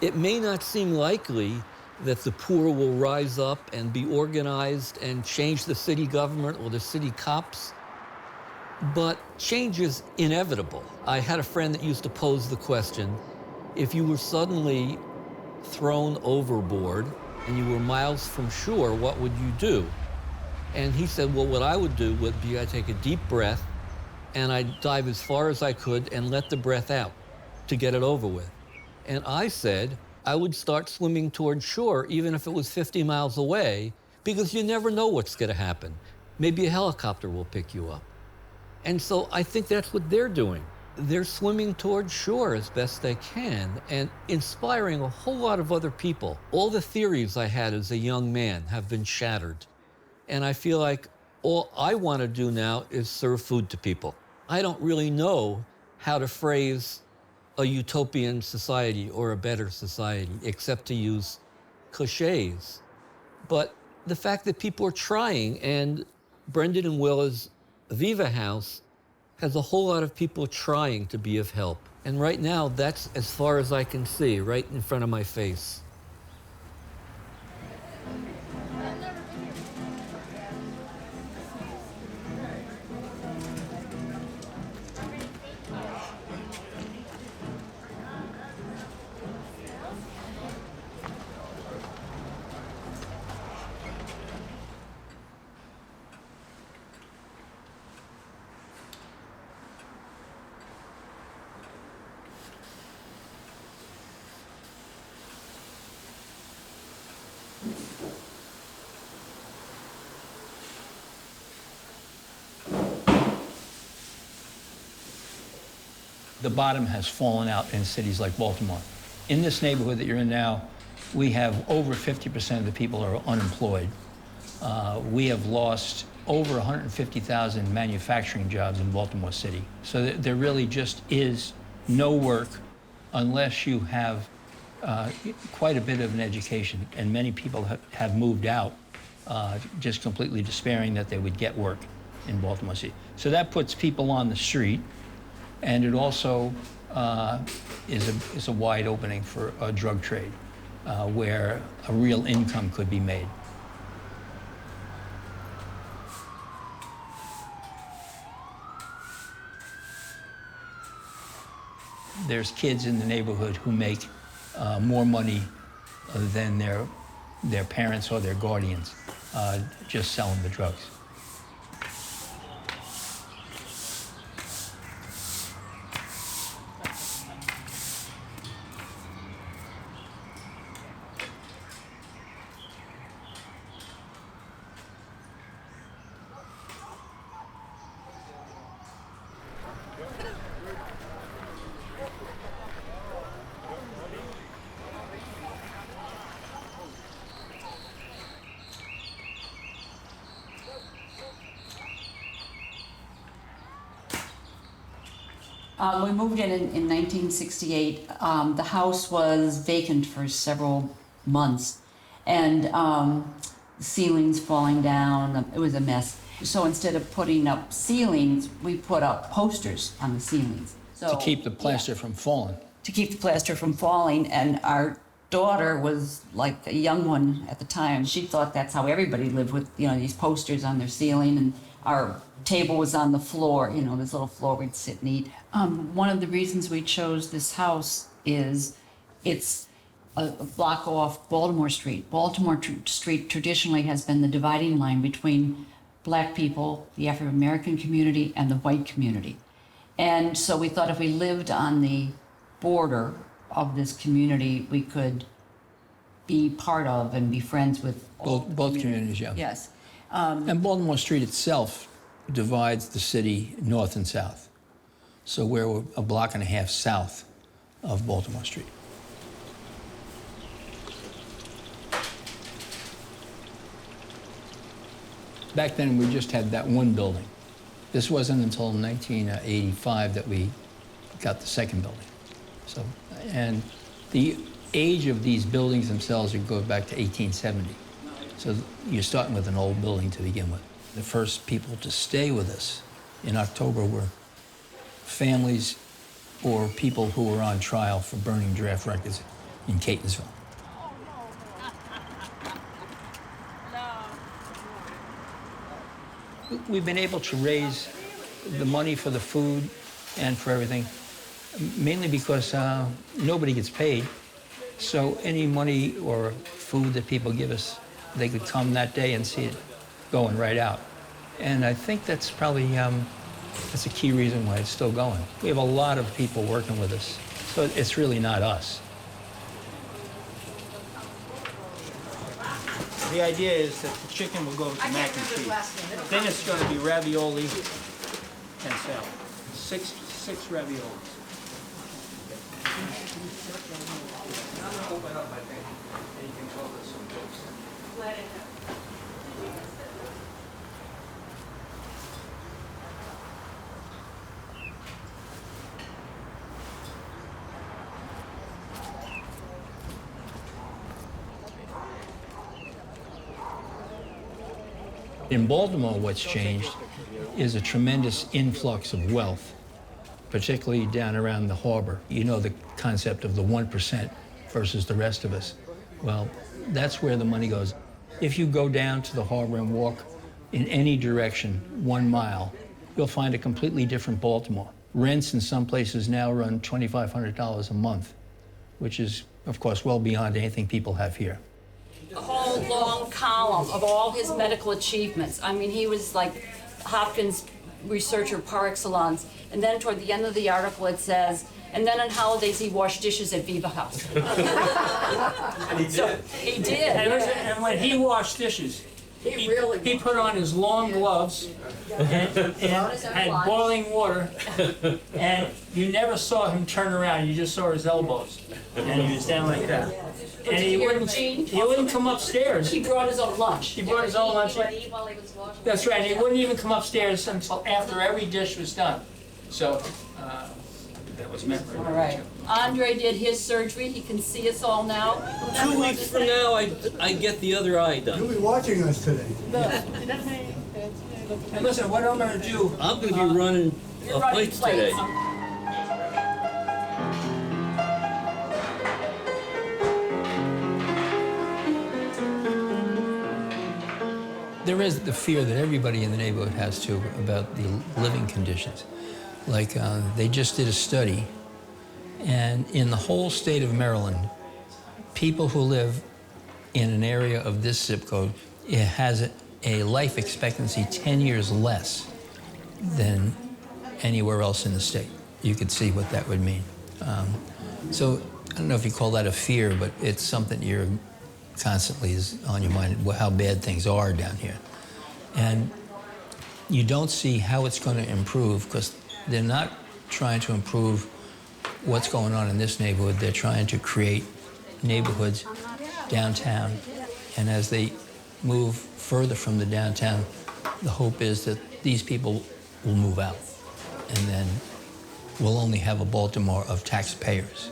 It may not seem likely that the poor will rise up and be organized and change the city government or the city cops, but change is inevitable. I had a friend that used to pose the question, if you were suddenly thrown overboard and you were miles from shore, what would you do? And he said, well, what I would do would be I'd take a deep breath and I'd dive as far as I could and let the breath out to get it over with. And I said, I would start swimming toward shore, even if it was 50 miles away, because you never know what's gonna happen. Maybe a helicopter will pick you up. And so I think that's what they're doing. They're swimming toward shore as best they can and inspiring a whole lot of other people. All the theories I had as a young man have been shattered. And I feel like all I want to do now is serve food to people. I don't really know how to phrase a utopian society or a better society, except to use cliches. But the fact that people are trying, and Brendan and Willa's Viva house has a whole lot of people trying to be of help. And right now, that's as far as I can see, right in front of my face. The bottom has fallen out in cities like Baltimore. In this neighborhood that you're in now, we have over 50% of the people are unemployed. We have lost over 150,000 manufacturing jobs in Baltimore City. So there really just is no work unless you have quite a bit of an education. And many people have moved out just completely despairing that they would get work in Baltimore City. So that puts people on the street. And it also is a wide opening for a drug trade where a real income could be made. There's kids in the neighborhood who make more money than their parents or their guardians just selling the drugs. We moved in 1968. The house was vacant for several months, and ceilings falling down. It was a mess. So instead of putting up ceilings, we put up posters on the ceilings. So, to keep the plaster from falling. To keep the plaster from falling, and our daughter was like a young one at the time. She thought that's how everybody lived, with these posters on their ceiling, and our table was on the floor, this little floor we'd sit and eat. One of the reasons we chose this house is it's a block off Baltimore Street. Baltimore Street traditionally has been the dividing line between Black people, the African American community, and the white community. And so we thought if we lived on the border of this community, we could be part of and be friends with both communities, yeah. Yes. And Baltimore Street itself divides the city north and south. So we're a block and a half south of Baltimore Street. Back then, we just had that one building. This wasn't until 1985 that we got the second building. So, and the age of these buildings themselves would go back to 1870. So you're starting with an old building to begin with. The first people to stay with us in October were families or people who were on trial for burning draft records. in Catonsville. We've been able to raise the money for the food and for everything, mainly because nobody gets paid. So any money or food that people give us, they could come that day and see it going right out. And I think that's probably, that's a key reason why it's still going. We have a lot of people working with us, so it's really not us. The idea is that the chicken will go to mac and cheese. Then it's going to be ravioli and salad. Six raviolis. In Baltimore, what's changed is a tremendous influx of wealth, particularly down around the harbor. You know the concept of the 1% versus the rest of us. Well, that's where the money goes. If you go down to the harbor and walk in any direction 1 mile, you'll find a completely different Baltimore. Rents in some places now run $2,500 a month, which is, of course, well beyond anything people have here. A whole long column of all his medical achievements. I mean, he was like Hopkins researcher par excellence. And then toward the end of the article it says, and then on holidays he washed dishes at Viva House. And he did. So, he did. And when he washed dishes, he put on his long gloves and had boiling water, and you never saw him turn around. You just saw his elbows, and he was down like that. And he wouldn't come upstairs. He brought his own lunch. He brought his own lunch. That's right. He wouldn't even come upstairs until after every dish was done. So that was meant for him. All right. Andre did his surgery. He can see us all now. 2 weeks from now, I get the other eye done. You'll be watching us today. And listen, what I'm going to do. I'm going to be running You're running plates today. There is the fear that everybody in the neighborhood has too about the living conditions. Like they just did a study, and in the whole state of Maryland, people who live in an area of this zip code, it has a life expectancy 10 years less than anywhere else in the state. You could see what that would mean. So I don't know if you call that a fear, but it's something you're constantly is on your mind, how bad things are down here. And you don't see how it's going to improve because they're not trying to improve what's going on in this neighborhood. They're trying to create neighborhoods downtown. And as they move further from the downtown, the hope is that these people will move out. And then we'll only have a Baltimore of taxpayers.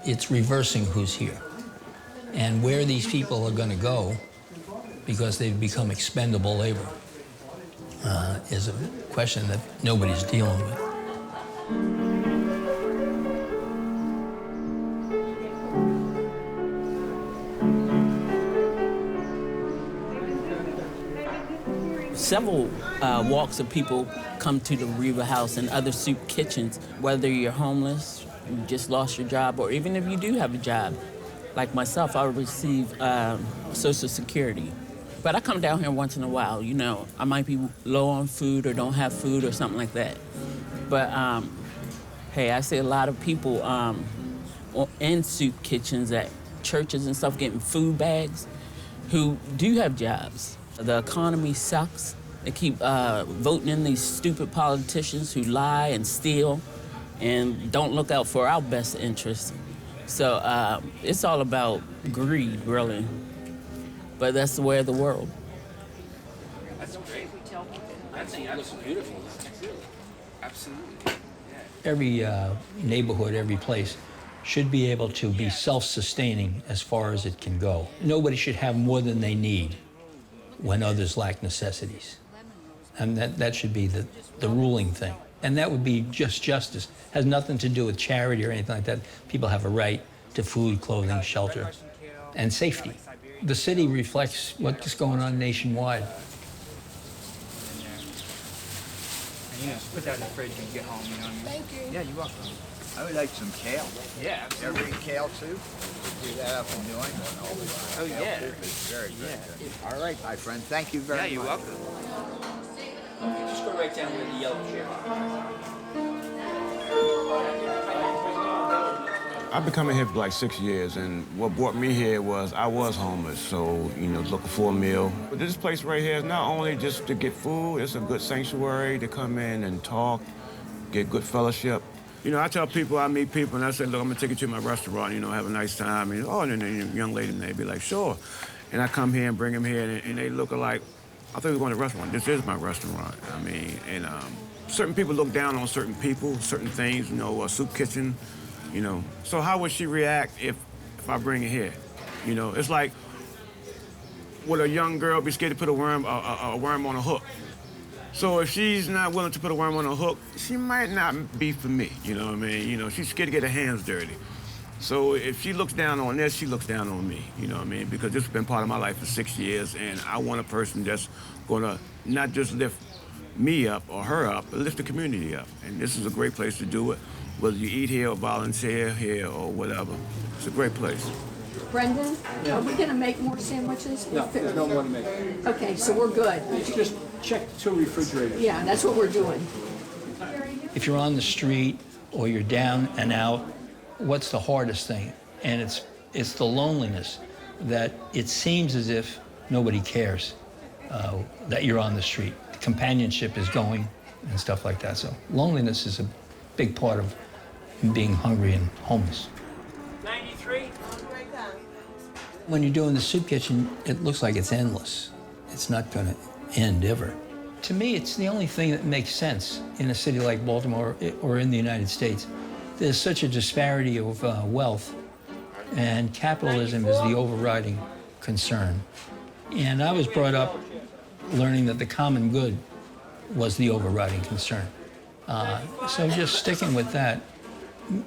It's reversing who's here. And where these people are going to go, because they've become expendable labor, is a question that nobody's dealing with. Several walks of people come to the Viva House and other soup kitchens, whether you're homeless, you just lost your job, or even if you do have a job. Like myself, I receive Social Security. But I come down here once in a while, you know. I might be low on food or don't have food or something like that. But, hey, I see a lot of people in soup kitchens at churches and stuff getting food bags who do have jobs. The economy sucks. They keep voting in these stupid politicians who lie and steal and don't look out for our best interests. So it's all about greed, really. But that's the way of the world. That's great. I think that looks beautiful. Absolutely. Every neighborhood, every place should be able to be self-sustaining as far as it can go. Nobody should have more than they need when others lack necessities. And that should be the ruling thing. And that would be just justice. Has nothing to do with charity or anything like that. People have a right to food, clothing, shelter, and safety. The city reflects what's going on nationwide. And you know, put that in the fridge when you get home, you know what I mean? Thank you. Yeah, you're welcome. I would like some kale. Yeah, absolutely. Ever eat kale soup? We do that up in New England all the time. Oh, Kale yeah. soup is very, very good. All right. My friend, thank you very Yeah, much. you're welcome. Just go right down where the yellow chair I've been coming here for like 6 years, and what brought me here was I was homeless, so, you know, looking for a meal. But this place right here is not only just to get food, it's a good sanctuary to come in and talk, get good fellowship. You know, I tell people, I meet people, and I say, look, I'm gonna take you to my restaurant, you know, have a nice time. And, oh, and then the young lady may be like, sure. And I come here and bring them here, and they look like, I thought we were going to a restaurant. This is my restaurant. I mean, and certain people look down on certain people, certain things, you know, a soup kitchen, you know. So how would she react if I bring her here? You know, it's like, would a young girl be scared to put a worm on a hook? So if she's not willing to put a worm on a hook, she might not be for me, you know what I mean? You know, she's scared to get her hands dirty. So if she looks down on this, she looks down on me, you know what I mean? Because this has been part of my life for 6 years, and I want a person that's gonna not just lift me up or her up, but lift the community up. And this is a great place to do it, whether you eat here or volunteer here or whatever. It's a great place. Brendan, are we gonna make more sandwiches? No, there's no more to make. Okay, so we're good. Just check the 2 refrigerators. Yeah, that's what we're doing. If you're on the street or you're down and out, what's the hardest thing? And it's the loneliness, that it seems as if nobody cares that you're on the street. Companionship is going and stuff like that. So loneliness is a big part of being hungry and homeless. 93? When you're doing the soup kitchen, it looks like it's endless. It's not going to end ever. To me, it's the only thing that makes sense in a city like Baltimore or in the United States. There's such a disparity of wealth, and capitalism is the overriding concern. And I was brought up learning that the common good was the overriding concern. So just sticking with that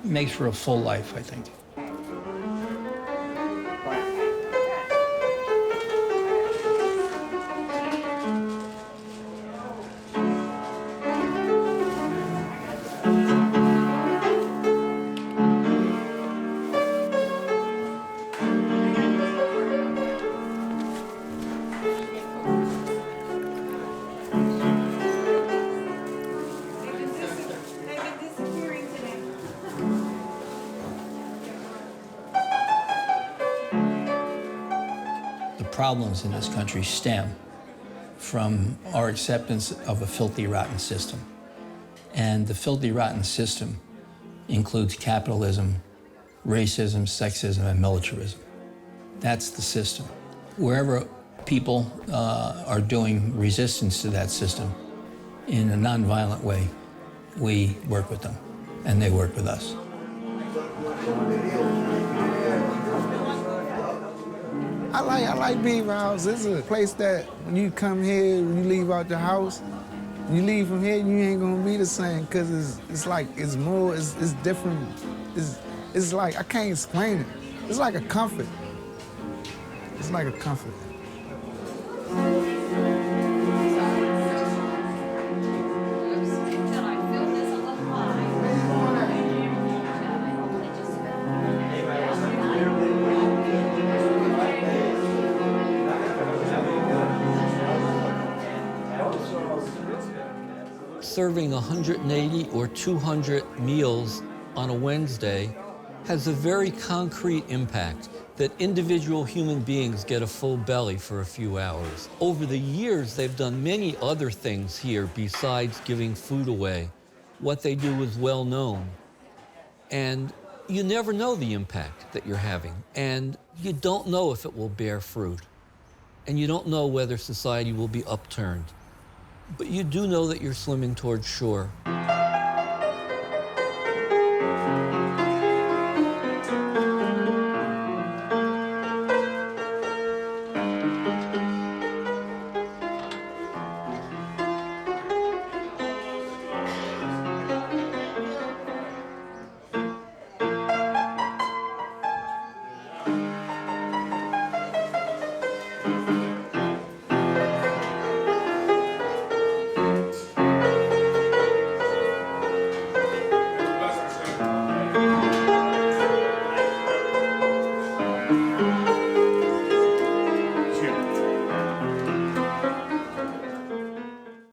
makes for a full life, I think. Problems in this country stem from our acceptance of a filthy, rotten system. And the filthy, rotten system includes capitalism, racism, sexism, and militarism. That's the system. Wherever people are doing resistance to that system in a nonviolent way, we work with them, and they work with us. I like Viva House. It's a place that when you come here, when you leave out the house, you leave from here, you ain't gonna be the same, because it's like, it's more, it's different. It's like, I can't explain it. It's like a comfort. It's like a comfort. Serving 180 or 200 meals on a Wednesday has a very concrete impact that individual human beings get a full belly for a few hours. Over the years, they've done many other things here besides giving food away. What they do is well known. And you never know the impact that you're having. And you don't know if it will bear fruit. And you don't know whether society will be upturned. But you do know that you're swimming towards shore.